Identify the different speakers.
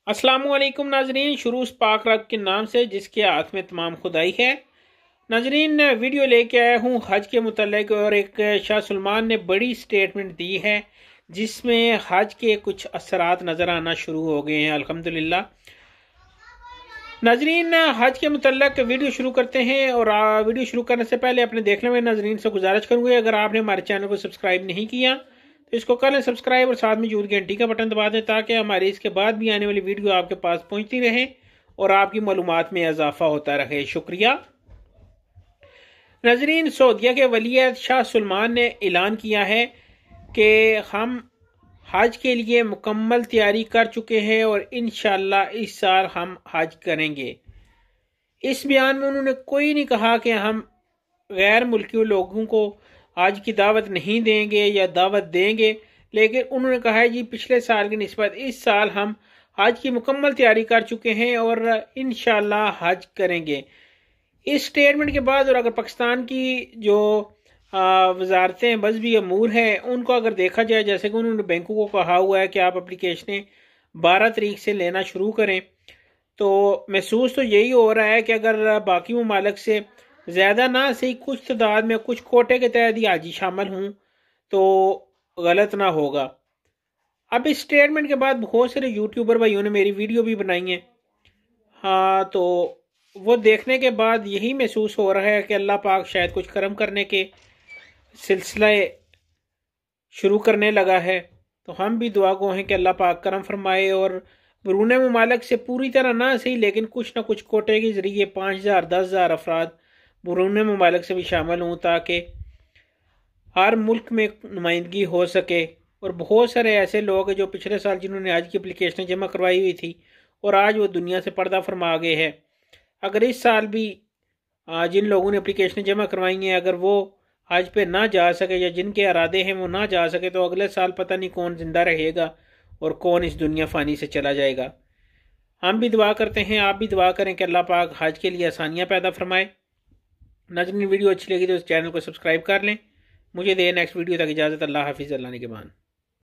Speaker 1: अस्सलाम वालेकुम नाजरीन। शुरू उस पाक रब के नाम से जिसके हाथ में तमाम खुदाई है। नाजरीन, वीडियो लेके आया हूँ हज के मुतल्लिक, और एक शाह सलमान ने बड़ी स्टेटमेंट दी है जिसमें हज के कुछ असरात नज़र आना शुरू हो गए हैं अल्हम्दुलिल्लाह। नाजरीन, हज के मुतल्लिक वीडियो शुरू करते हैं, और वीडियो शुरू करने से पहले अपने देखने वाले नाजरीन से गुजारिश करूँगी, अगर आपने हमारे चैनल को सब्सक्राइब नहीं किया तो इसको कर लें सब्सक्राइब, और साथ में मौजूद घंटी का बटन दबा दें ताकि हमारी इसके बाद भी आने वाली वीडियो आपके पास पहुंचती रहे और आपकी मालूमात में इजाफा होता रहे। शुक्रिया। नाजरीन, सऊदीया के वली शाह सलमान ने ऐलान किया है कि हम हज के लिए मुकम्मल तैयारी कर चुके हैं और इंशाअल्लाह इस साल हम हज करेंगे। इस बयान में उन्होंने कोई नहीं कहा कि हम गैर मुल्की लोगों को आज की दावत नहीं देंगे या दावत देंगे, लेकिन उन्होंने कहा है जी पिछले साल की निस्बत इस साल हम हज की मुकम्मल तैयारी कर चुके हैं और इंशाअल्लाह हज करेंगे। इस स्टेटमेंट के बाद, और अगर पाकिस्तान की जो वजारतें मजहबी अमूर हैं उनको अगर देखा जाए, जैसे कि उन्होंने बैंकों को कहा हुआ है कि आप एप्लीकेशनें 12 तारीख से लेना शुरू करें, तो महसूस तो यही हो रहा है कि अगर बाकी ममालिक से ज़्यादा ना सही कुछ तादाद में कुछ कोटे के तहत ही हाजी शामिल हूँ तो गलत ना होगा। अब इस स्टेटमेंट के बाद बहुत सारे यूट्यूबर भाइयों ने मेरी वीडियो भी बनाई है, हाँ, तो वो देखने के बाद यही महसूस हो रहा है कि अल्लाह पाक शायद कुछ करम करने के सिलसिला शुरू करने लगा है। तो हम भी दुआ गो हैं कि अल्लाह पाक करम फरमाए और बैरून ममालिक से पूरी तरह ना सही लेकिन कुछ ना कुछ कोटे के ज़रिए 5,000 10,000 अफराद बैरून ममालिक से भी शामिल हों ताकि हर मुल्क में नुमाइंदगी हो सके। और बहुत सारे ऐसे लोग हैं जो पिछले साल जिन्होंने आज की एप्लीकेशनें जमा करवाई हुई थी और आज वो दुनिया से पर्दा फरमा गए हैं, अगर इस साल भी जिन लोगों ने एप्लीकेशनें जमा करवाई हैं अगर वो हज पे ना जा सके या जिनके इरादे हैं वो ना जा सके तो अगले साल पता नहीं कौन जिंदा रहेगा और कौन इस दुनिया फ़ानी से चला जाएगा। हम भी दुआ करते हैं, आप भी दुआ करें कि अल्लाह पाक हज के लिए आसानियाँ पैदा फरमाए। नाज़रीन, वीडियो अच्छी लगी तो इस चैनल को सब्सक्राइब कर लें। मुझे दे नेक्स्ट वीडियो तक इजाज़त। अल्लाह हाफिज़। अल्लाह निगहबान।